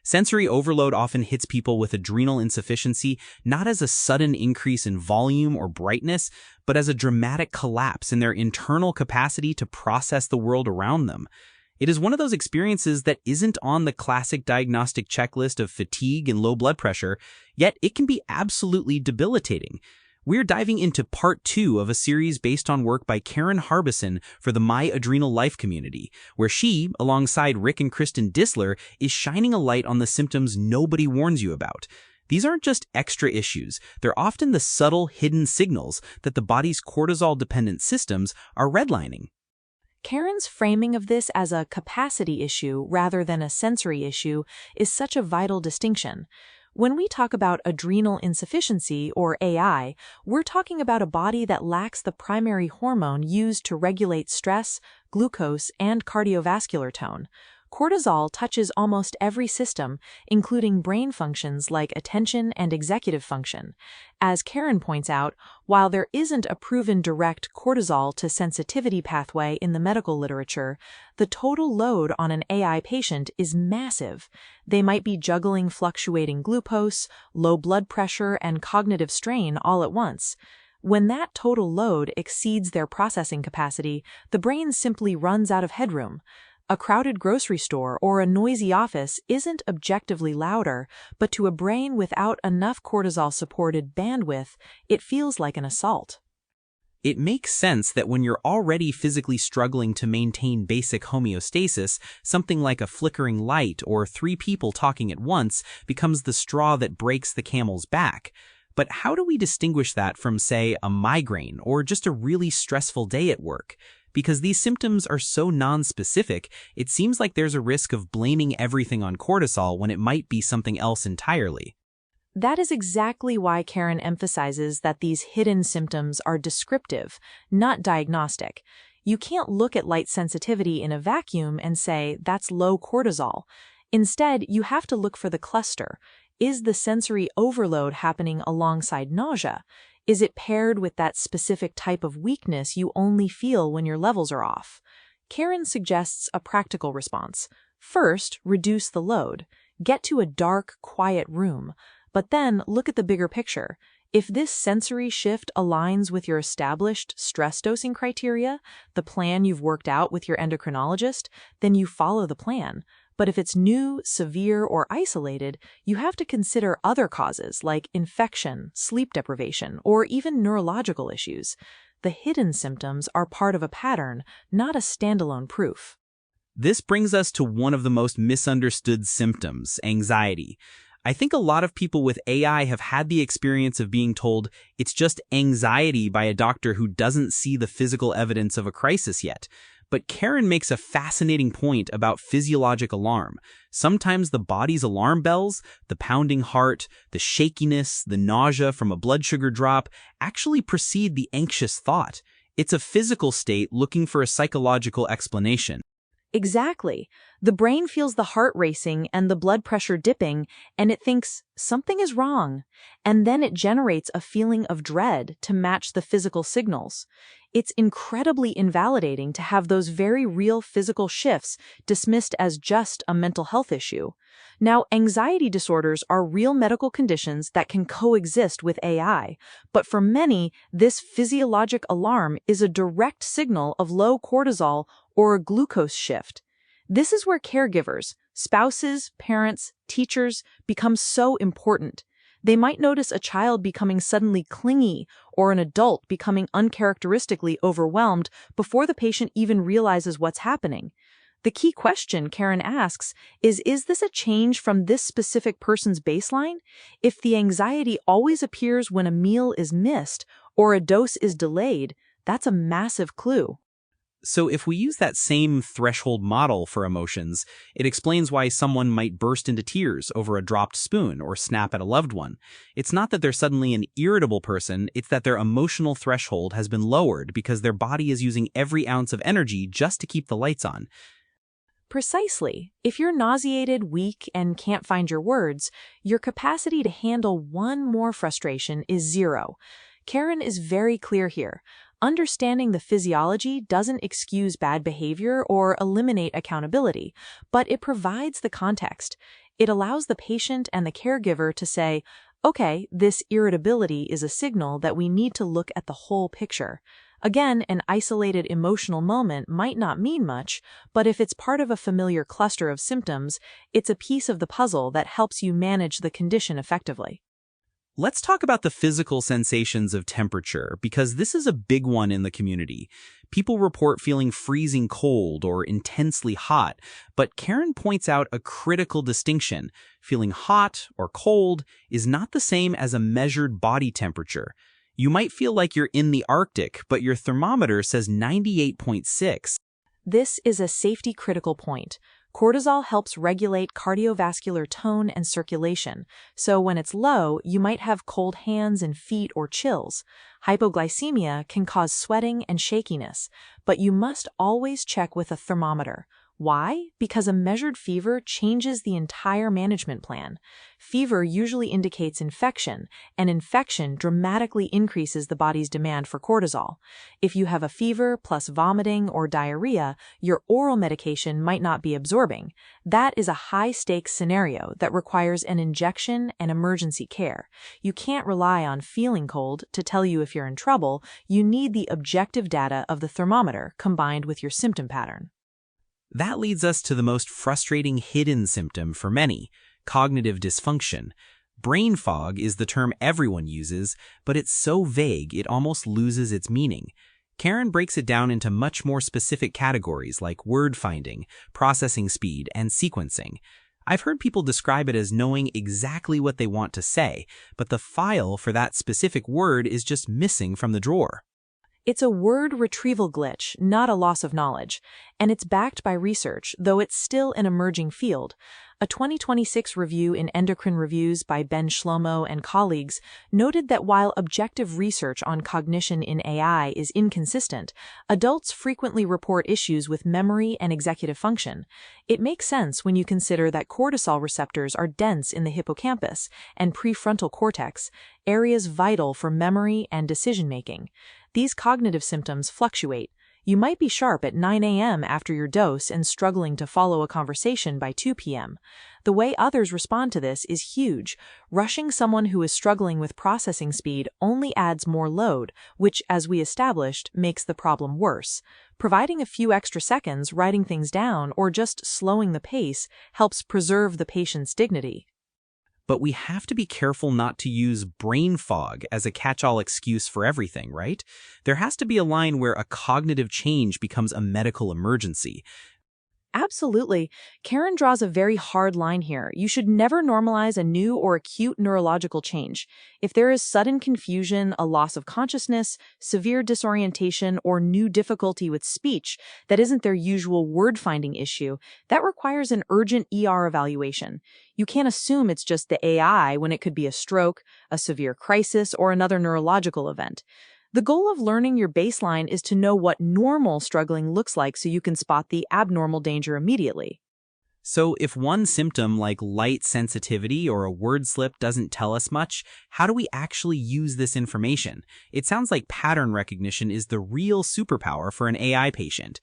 Sensory overload often hits people with adrenal insufficiency not as a sudden increase in volume or brightness, but as a dramatic collapse in their internal capacity to process the world around them. It is one of those experiences that isn't on the classic diagnostic checklist of fatigue and low blood pressure, yet it can be absolutely debilitating. We're diving into part 2 of a series based on work by Karen Harbison for the My Adrenal Life community, where she, alongside Rick and Kristen Disler, is shining a light on the symptoms nobody warns you about. These aren't just extra issues, they're often the subtle, hidden signals that the body's cortisol-dependent systems are redlining. Karen's framing of this as a capacity issue rather than a sensory issue is such a vital distinction. When we talk about adrenal insufficiency, or AI, we're talking about a body that lacks the primary hormone used to regulate stress, glucose, and cardiovascular tone. Cortisol touches almost every system, including brain functions like attention and executive function. As Karen points out, while there isn't a proven direct cortisol to sensitivity pathway in the medical literature, the total load on an AI patient is massive. They might be juggling fluctuating glucose, low blood pressure, and cognitive strain all at once. When that total load exceeds their processing capacity, the brain simply runs out of headroom. A crowded grocery store or a noisy office isn't objectively louder, but to a brain without enough cortisol-supported bandwidth, it feels like an assault. It makes sense that when you're already physically struggling to maintain basic homeostasis, something like a flickering light or 3 people talking at once becomes the straw that breaks the camel's back. But how do we distinguish that from, say, a migraine or just a really stressful day at work? Because these symptoms are so non-specific, it seems like there's a risk of blaming everything on cortisol when it might be something else entirely. That is exactly why Karen emphasizes that these hidden symptoms are descriptive, not diagnostic. You can't look at light sensitivity in a vacuum and say, that's low cortisol. Instead, you have to look for the cluster. Is the sensory overload happening alongside nausea? Is it paired with that specific type of weakness you only feel when your levels are off? Karen suggests a practical response. First, reduce the load. Get to a dark, quiet room. But then look at the bigger picture. If this sensory shift aligns with your established stress dosing criteria, the plan you've worked out with your endocrinologist, then you follow the plan. But if it's new, severe, or isolated, you have to consider other causes like infection, sleep deprivation, or even neurological issues. The hidden symptoms are part of a pattern, not a standalone proof. This brings us to one of the most misunderstood symptoms, anxiety. I think a lot of people with AI have had the experience of being told it's just anxiety by a doctor who doesn't see the physical evidence of a crisis yet. But Karen makes a fascinating point about physiologic alarm. Sometimes the body's alarm bells, the pounding heart, the shakiness, the nausea from a blood sugar drop, actually precede the anxious thought. It's a physical state looking for a psychological explanation. Exactly. The brain feels the heart racing and the blood pressure dipping, and it thinks something is wrong. And then it generates a feeling of dread to match the physical signals. It's incredibly invalidating to have those very real physical shifts dismissed as just a mental health issue. Now, anxiety disorders are real medical conditions that can coexist with AI, but for many, this physiologic alarm is a direct signal of low cortisol or a glucose shift. This is where caregivers, spouses, parents, teachers become so important. They might notice a child becoming suddenly clingy or an adult becoming uncharacteristically overwhelmed before the patient even realizes what's happening. The key question Karen asks is this a change from this specific person's baseline? If the anxiety always appears when a meal is missed or a dose is delayed, that's a massive clue. So if we use that same threshold model for emotions, it explains why someone might burst into tears over a dropped spoon or snap at a loved one. It's not that they're suddenly an irritable person, it's that their emotional threshold has been lowered because their body is using every ounce of energy just to keep the lights on. Precisely. If you're nauseated, weak, and can't find your words, your capacity to handle one more frustration is zero. Karen is very clear here. Understanding the physiology doesn't excuse bad behavior or eliminate accountability, but it provides the context. It allows the patient and the caregiver to say, okay, this irritability is a signal that we need to look at the whole picture. Again, an isolated emotional moment might not mean much, but if it's part of a familiar cluster of symptoms, it's a piece of the puzzle that helps you manage the condition effectively. Let's talk about the physical sensations of temperature, because this is a big one in the community. People report feeling freezing cold or intensely hot, but Karen points out a critical distinction. Feeling hot or cold is not the same as a measured body temperature. You might feel like you're in the Arctic, but your thermometer says 98.6. This is a safety-critical point. Cortisol helps regulate cardiovascular tone and circulation, so when it's low, you might have cold hands and feet or chills. Hypoglycemia can cause sweating and shakiness, but you must always check with a thermometer. Why? Because a measured fever changes the entire management plan. Fever usually indicates infection, and infection dramatically increases the body's demand for cortisol. If you have a fever plus vomiting or diarrhea, your oral medication might not be absorbing. That is a high-stakes scenario that requires an injection and emergency care. You can't rely on feeling cold to tell you if you're in trouble. You need the objective data of the thermometer combined with your symptom pattern. That leads us to the most frustrating hidden symptom for many: cognitive dysfunction. Brain fog is the term everyone uses, but it's so vague it almost loses its meaning. Karen breaks it down into much more specific categories like word finding, processing speed, and sequencing. I've heard people describe it as knowing exactly what they want to say, but the file for that specific word is just missing from the drawer. It's a word retrieval glitch, not a loss of knowledge, and it's backed by research, though it's still an emerging field. A 2026 review in Endocrine Reviews by Ben Shlomo and colleagues noted that while objective research on cognition in AI is inconsistent, adults frequently report issues with memory and executive function. It makes sense when you consider that cortisol receptors are dense in the hippocampus and prefrontal cortex, areas vital for memory and decision-making. These cognitive symptoms fluctuate. You might be sharp at 9 a.m. after your dose and struggling to follow a conversation by 2 p.m. The way others respond to this is huge. Rushing someone who is struggling with processing speed only adds more load, which, as we established, makes the problem worse. Providing a few extra seconds, writing things down, or just slowing the pace helps preserve the patient's dignity. But we have to be careful not to use brain fog as a catch-all excuse for everything, right? There has to be a line where a cognitive change becomes a medical emergency. Absolutely. Karen draws a very hard line here. You should never normalize a new or acute neurological change. If there is sudden confusion, a loss of consciousness, severe disorientation, or new difficulty with speech that isn't their usual word-finding issue, that requires an urgent ER evaluation. You can't assume it's just the AI when it could be a stroke, a severe crisis, or another neurological event. The goal of learning your baseline is to know what normal struggling looks like so you can spot the abnormal danger immediately. So if one symptom like light sensitivity or a word slip doesn't tell us much, how do we actually use this information? It sounds like pattern recognition is the real superpower for an AI patient.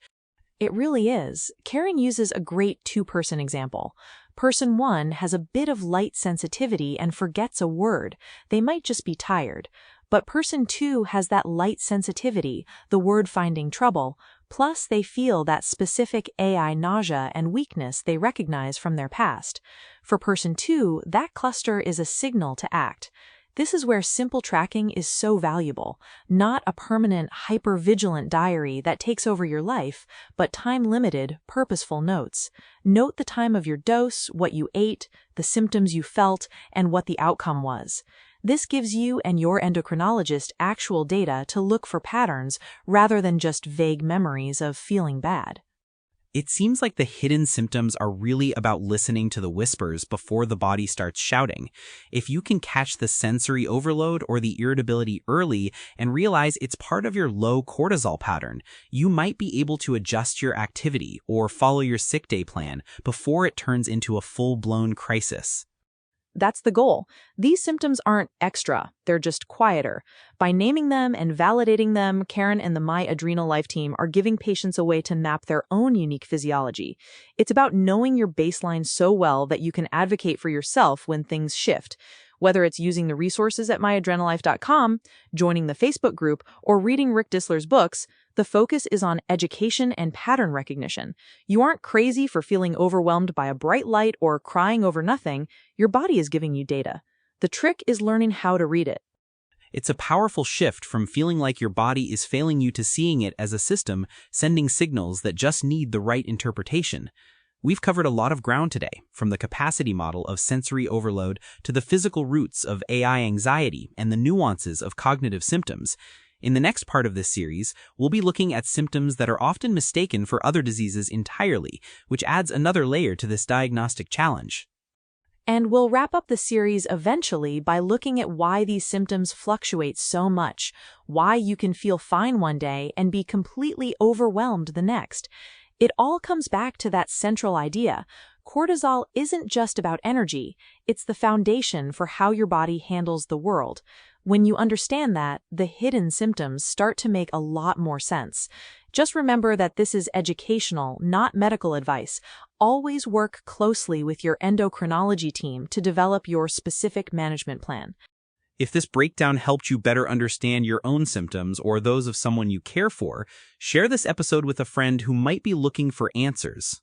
It really is. Karen uses a great two-person example. Person 1 has a bit of light sensitivity and forgets a word. They might just be tired. But person 2 has that light sensitivity, the word-finding trouble, plus they feel that specific AI nausea and weakness they recognize from their past. For person 2, that cluster is a signal to act. This is where simple tracking is so valuable, not a permanent, hyper-vigilant diary that takes over your life, but time-limited, purposeful notes. Note the time of your dose, what you ate, the symptoms you felt, and what the outcome was. This gives you and your endocrinologist actual data to look for patterns rather than just vague memories of feeling bad. It seems like the hidden symptoms are really about listening to the whispers before the body starts shouting. If you can catch the sensory overload or the irritability early and realize it's part of your low cortisol pattern, you might be able to adjust your activity or follow your sick day plan before it turns into a full-blown crisis. That's the goal. These symptoms aren't extra, they're just quieter. By naming them and validating them, Karen and the My Adrenal Life team are giving patients a way to map their own unique physiology. It's about knowing your baseline so well that you can advocate for yourself when things shift. Whether it's using the resources at myadrenalife.com, joining the Facebook group, or reading Rick Dissler's books, the focus is on education and pattern recognition. You aren't crazy for feeling overwhelmed by a bright light or crying over nothing. Your body is giving you data. The trick is learning how to read it. It's a powerful shift from feeling like your body is failing you to seeing it as a system sending signals that just need the right interpretation. We've covered a lot of ground today, from the capacity model of sensory overload to the physical roots of AI anxiety and the nuances of cognitive symptoms. In the next part of this series, we'll be looking at symptoms that are often mistaken for other diseases entirely, which adds another layer to this diagnostic challenge. And we'll wrap up the series eventually by looking at why these symptoms fluctuate so much, why you can feel fine one day and be completely overwhelmed the next. It all comes back to that central idea. Cortisol isn't just about energy, it's the foundation for how your body handles the world. When you understand that, the hidden symptoms start to make a lot more sense. Just remember that this is educational, not medical advice. Always work closely with your endocrinology team to develop your specific management plan. If this breakdown helped you better understand your own symptoms or those of someone you care for, share this episode with a friend who might be looking for answers.